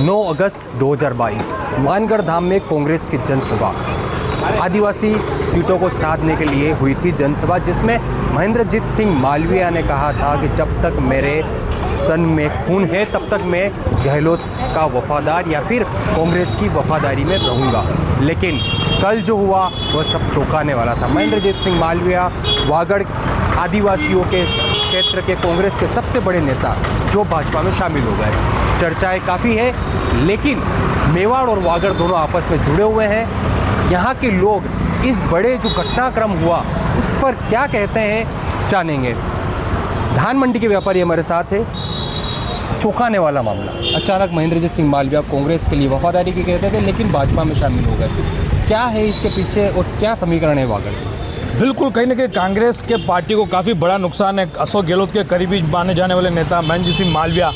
9 अगस्त 2022 मानगढ़ धाम में कांग्रेस की जनसभा, आदिवासी सीटों को साधने के लिए हुई थी जनसभा, जिसमें महेंद्रजीत सिंह मालवीया ने कहा था कि जब तक मेरे तन में खून है तब तक मैं गहलोत का वफादार या फिर कांग्रेस की वफादारी में रहूंगा। लेकिन कल जो हुआ वह सब चौंकाने वाला था। महेंद्रजीत सिंह मालवीया वागड़ आदिवासियों के क्षेत्र के कांग्रेस के सबसे बड़े नेता जो भाजपा में शामिल हो गए। चर्चाएं काफ़ी है, लेकिन मेवाड़ और वागड़ दोनों आपस में जुड़े हुए हैं। यहाँ के लोग इस बड़े जो घटनाक्रम हुआ उस पर क्या कहते हैं जानेंगे। धान मंडी के व्यापारी हमारे साथ है। चौंकाने वाला मामला, अचानक महेंद्रजीत सिंह मालवीया कांग्रेस के लिए वफादारी की कहते थे लेकिन भाजपा में शामिल हो गए। क्या है इसके पीछे और क्या समीकरण है वागड़? बिल्कुल, कहीं ना कहीं कांग्रेस के पार्टी को काफ़ी बड़ा नुकसान है। अशोक गहलोत के करीबी माने जाने वाले नेता महेंद्रजीत सिंह मालवीया,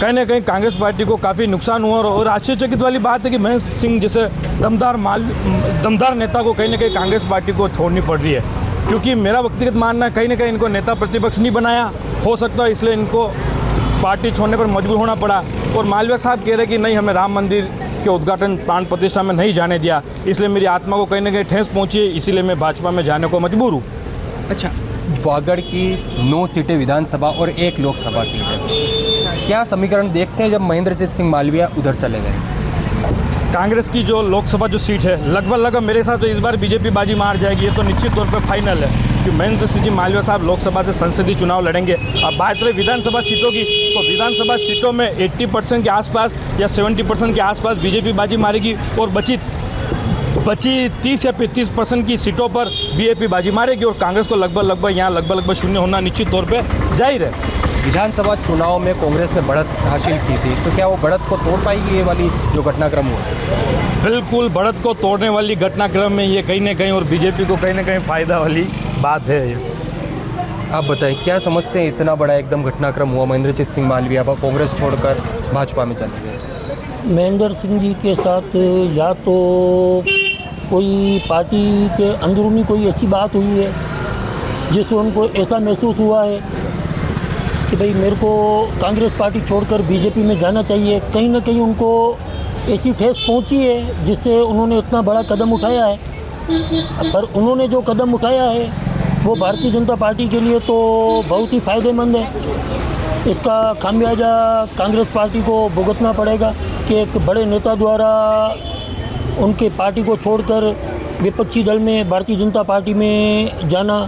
कहीं ना कहीं कांग्रेस पार्टी को काफ़ी नुकसान हुआ। और आश्चर्यचकित वाली बात है कि महेंद्र सिंह जैसे दमदार नेता को कहीं ना कहीं कांग्रेस पार्टी को छोड़नी पड़ रही है, क्योंकि मेरा व्यक्तिगत मानना है कहीं ना कहीं इनको नेता प्रतिपक्ष नहीं बनाया हो सकता है, इसलिए इनको पार्टी छोड़ने पर मजबूर होना पड़ा। और मालवीया साहब कह रहे कि नहीं, हमें राम मंदिर के उद्घाटन प्राण प्रतिष्ठा में नहीं जाने दिया, इसलिए मेरी आत्मा को कहीं ना कहीं ठेस पहुंची है, इसीलिए मैं भाजपा में जाने को मजबूर हूँ। अच्छा, वागड़ की 9 सीटें विधानसभा और 1 लोकसभा सीट है। क्या समीकरण देखते हैं जब महेंद्रजीत सिंह मालवीया उधर चले गए? कांग्रेस की जो लोकसभा जो सीट है लगभग मेरे साथ तो इस बार बीजेपी बाजी मार जाएगी, ये तो निश्चित तौर पर फाइनल है कि महेंद्र सिंह मालवीया साहब लोकसभा से संसदीय चुनाव लड़ेंगे। अब बात रही विधानसभा सीटों की, तो विधानसभा सीटों में 80% के आसपास या 70% के आसपास बीजेपी बाजी मारेगी और बची 30 या 35% की सीटों पर बीएपी बाजी मारेगी और कांग्रेस को लगभग यहाँ लगभग शून्य होना निश्चित तौर पर जाहिर है। विधानसभा चुनाव में कांग्रेस ने बढ़त हासिल की थी, तो क्या वो बढ़त को तोड़ पाएगी ये वाली जो घटनाक्रम हुआ? बिल्कुल, बढ़त को तोड़ने वाली घटनाक्रम में ये कहीं ना कहीं और बीजेपी को कहीं ना कहीं फ़ायदा वाली बात है। आप बताएं, क्या समझते हैं इतना बड़ा एकदम घटनाक्रम हुआ, महेंद्रजीत सिंह मालवीया कांग्रेस छोड़कर भाजपा में चले गए? महेंद्र सिंह जी के साथ या तो कोई पार्टी के अंदरूनी कोई ऐसी बात हुई है जिससे उनको ऐसा महसूस हुआ है कि भाई मेरे को कांग्रेस पार्टी छोड़कर बीजेपी में जाना चाहिए। कहीं ना कहीं उनको ऐसी ठेस पहुंची है जिससे उन्होंने इतना बड़ा कदम उठाया है। पर उन्होंने जो कदम उठाया है वो भारतीय जनता पार्टी के लिए तो बहुत ही फ़ायदेमंद है। इसका खामियाजा कांग्रेस पार्टी को भुगतना पड़ेगा कि एक बड़े नेता द्वारा उनके पार्टी को छोड़कर विपक्षी दल में भारतीय जनता पार्टी में जाना,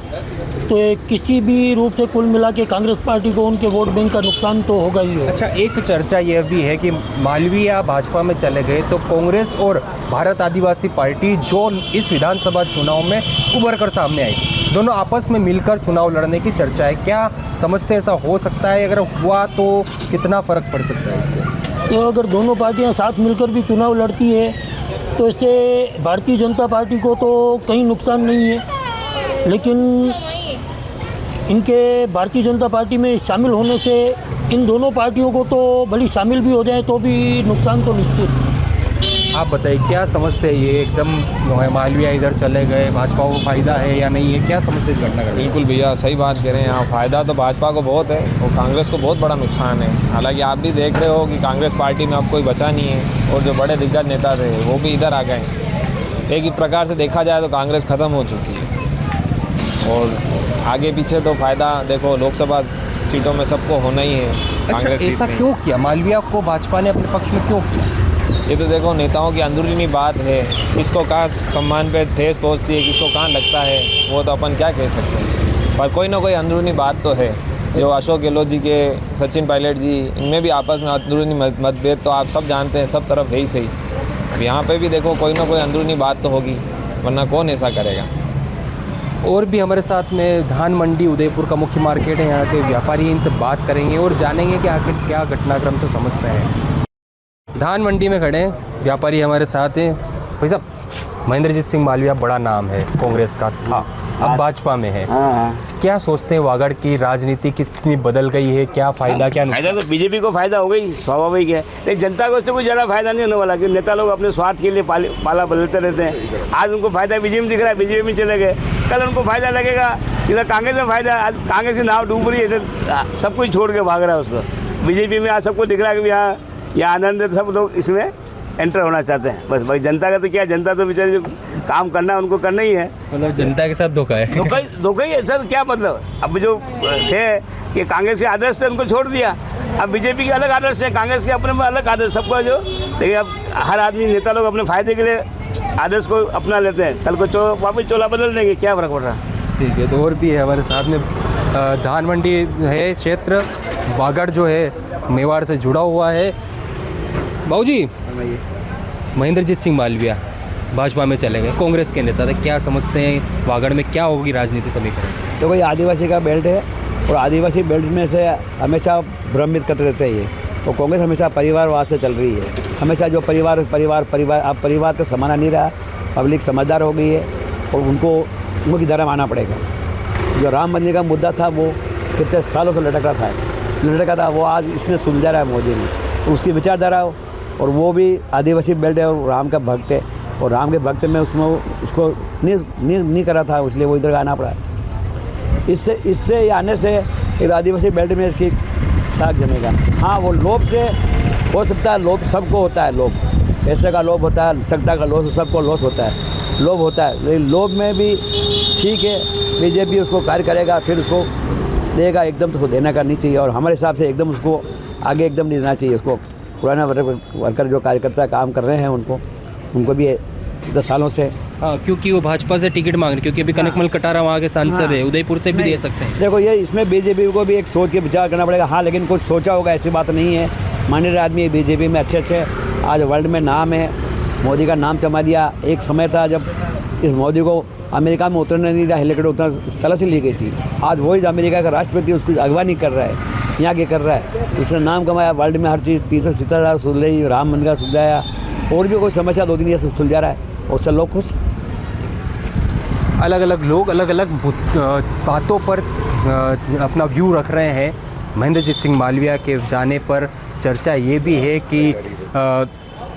तो किसी भी रूप से कुल मिला के कांग्रेस पार्टी को उनके वोट बैंक का नुकसान तो होगा ही है। अच्छा, एक चर्चा यह भी है कि मालवीया भाजपा में चले गए तो कांग्रेस और भारत आदिवासी पार्टी जो इस विधानसभा चुनाव में उभर कर सामने आई, दोनों आपस में मिलकर चुनाव लड़ने की चर्चा है। क्या समझते हैं ऐसा हो सकता है? अगर हुआ तो कितना फ़र्क पड़ सकता है इससे? तो अगर दोनों पार्टियां साथ मिलकर भी चुनाव लड़ती है तो इससे भारतीय जनता पार्टी को तो कहीं नुकसान नहीं है, लेकिन इनके भारतीय जनता पार्टी में शामिल होने से इन दोनों पार्टियों को तो भली शामिल भी हो जाए तो भी नुकसान तो निश्चित। आप बताइए, क्या समझते हैं ये एकदम मालवीया इधर चले गए, भाजपा को फ़ायदा है या नहीं है? क्या समझते हैं इस घटना का? बिल्कुल भैया, सही बात कह रहे हैं आप। फ़ायदा तो भाजपा को बहुत है और कांग्रेस को बहुत बड़ा नुकसान है। हालांकि आप भी देख रहे हो कि कांग्रेस पार्टी में अब कोई बचा नहीं है और जो बड़े दिग्गज नेता थे वो भी इधर आ गए। एक ही प्रकार से देखा जाए तो कांग्रेस ख़त्म हो चुकी है और आगे पीछे तो फ़ायदा देखो लोकसभा सीटों में सबको होना ही है। अच्छा, ऐसा क्यों किया? मालवीया को भाजपा ने अपने पक्ष में क्यों किया? ये तो देखो नेताओं की अंदरूनी बात है, किसको कहाँ सम्मान पे ठेस पहुँचती है, किसको कहाँ लगता है, वो तो अपन क्या कह सकते हैं। पर कोई ना कोई अंदरूनी बात तो है। जो अशोक गहलोत जी के, सचिन पायलट जी, इनमें भी आपस में अंदरूनी मतभेद तो आप सब जानते हैं, सब तरफ है ही सही। अब यहाँ पे भी देखो कोई ना कोई अंदरूनी बात तो होगी, वरना कौन ऐसा करेगा। और भी हमारे साथ में धान मंडी उदयपुर का मुख्य मार्केट है, यहाँ के व्यापारी, इनसे बात करेंगे और जानेंगे कि आखिर क्या घटनाक्रम से समझते हैं। धान मंडी में खड़े हैं व्यापारी हमारे साथ हैं। भाई साहब, महेंद्रजीत सिंह मालवीया बड़ा नाम है, कांग्रेस का था, अब भाजपा में है। क्या सोचते हैं वागड़ की राजनीति कितनी बदल गई है? क्या फ़ायदा क्या नुकसान? फायदा तो बीजेपी को फायदा हो गई, स्वाभाविक है, लेकिन जनता को उससे कोई ज़्यादा फायदा नहीं होने वाला, क्योंकि नेता लोग अपने स्वार्थ के लिए पाला बदलते रहते हैं। आज उनको फायदा बीजेपी में दिख रहा है, बीजेपी में चले गए, कल उनको फायदा लगेगा इधर कांग्रेस में फायदा। आज कांग्रेस की नाव डूब रही है, इधर सब कुछ छोड़ के भाग रहा है उसको। बीजेपी में आज सबको दिख रहा है कि यहाँ या आनंद सब लोग इसमें एंटर होना चाहते हैं। बस भाई जनता का तो क्या, जनता तो बेचारे जो काम करना है उनको करना ही है। मतलब जनता के साथ धोखा है। धोखा ही है सर, क्या मतलब। अब जो थे कि कांग्रेस के आदर्श से उनको छोड़ दिया, अब बीजेपी के अलग आदर्श है, कांग्रेस के अपने में अलग आदर्श, सबका जो। लेकिन अब हर आदमी, नेता लोग अपने फायदे के लिए आदर्श को अपना लेते हैं, कल को वापस चोला बदल देंगे, क्या फर्क पड़ रहा है। ठीक है, तो और भी है हमारे साथ में धान मंडी है क्षेत्र, वागड़ जो है मेवाड़ से जुड़ा हुआ है। बाबूजी, महेंद्रजीत सिंह मालविया भाजपा में चले गए, कांग्रेस के नेता थे, क्या समझते हैं वागड़ में क्या होगी राजनीति समीकरण? तो कोई आदिवासी का बेल्ट है और आदिवासी बेल्ट में से हमेशा भ्रमित करते रहते हैं ये। तो कांग्रेस हमेशा परिवारवाद से चल रही है, हमेशा जो परिवार अब परिवार का समाना नहीं रहा, पब्लिक समझदार हो गई है और उनको किधर मानना पड़ेगा। जो राम मंदिर का मुद्दा था वो कितने सालों से लटका था, वो आज इसने सुलझा रहा है मोदी ने। तो उसकी विचारधारा और वो भी आदिवासी बेल्ट है और राम का भक्त है, और राम के भक्त में उसको नहीं करा था, इसलिए वो इधर आना पड़ा। इससे आने से एक आदिवासी बेल्ट में इसकी साग जमेगा। हाँ, वो लोभ से हो सकता है, लोभ सबको होता है, लोभ पैसे का लोभ होता है, सत्ता का लोभ, सबको लोभ होता है। लेकिन लोभ में भी ठीक है, बीजेपी उसको कार्य करेगा, फिर उसको देगा, एकदम तो देना का नहीं चाहिए। और हमारे हिसाब से एकदम उसको आगे एकदम नहीं देना चाहिए। उसको पुराना वर्कर जो कार्यकर्ता काम कर रहे हैं उनको भी 10 सालों से, हाँ, क्योंकि वो भाजपा से टिकट मांग रहे, क्योंकि अभी कनकमल कटारा वहाँ के सांसद है, उदयपुर से भी दे सकते हैं। देखो ये इसमें बीजेपी को भी एक सोच के विचार करना पड़ेगा। हाँ, लेकिन कुछ सोचा होगा, ऐसी बात नहीं है। माननीय आदमी बीजेपी में अच्छे आज वर्ल्ड में नाम है, मोदी का नाम चमा दिया। एक समय था जब इस मोदी को अमेरिका में उतरने नहीं दिया, हेलीकॉप्टर उतना तला से ली गई थी। आज वही अमेरिका का राष्ट्रपति उसको अगवा नहीं कर रहा है, यहाँ के कर रहा है। उसने नाम कमाया वर्ल्ड में, हर चीज़ 370,000 सुलझाई, राम मंदिर का सुलझाया, और भी कोई समस्या 2 दिन ये सुलझा रहा है, और सब लोग खुश। अलग अलग लोग अलग अलग बातों पर अपना व्यू रख रहे हैं। महेंद्रजीत सिंह मालविया के जाने पर चर्चा ये भी है कि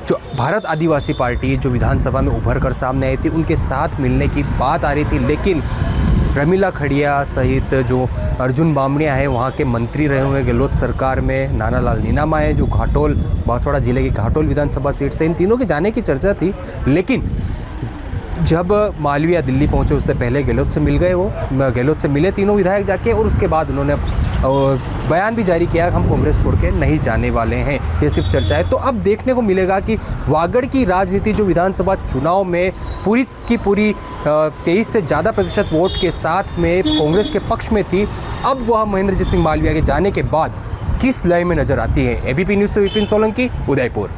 जो भारत आदिवासी पार्टी जो विधानसभा में उभर कर सामने आई थी, उनके साथ मिलने की बात आ रही थी, लेकिन रमीला खड़िया सहित जो अर्जुन बामणिया है, वहाँ के मंत्री रहे हुए गहलोत सरकार में, नानालाल नीनामा है जो घाटोल बांसवाड़ा जिले की घाटोल विधानसभा सीट से, इन तीनों के जाने की चर्चा थी। लेकिन जब मालविया दिल्ली पहुंचे उससे पहले गहलोत से मिल गए, वो गहलोत से मिले तीनों विधायक जाके, और उसके बाद उन्होंने बयान भी जारी किया हम कांग्रेस छोड़ के नहीं जाने वाले हैं, ये सिर्फ चर्चा है। तो अब देखने को मिलेगा कि वागड़ की राजनीति जो विधानसभा चुनाव में पूरी की पूरी 23 से ज़्यादा प्रतिशत वोट के साथ में कांग्रेस के पक्ष में थी, अब वह महेंद्रजीत सिंह मालविया के जाने के बाद किस लय में नजर आती है। एबीपी न्यूज़ से विपिन सोलंकी, उदयपुर।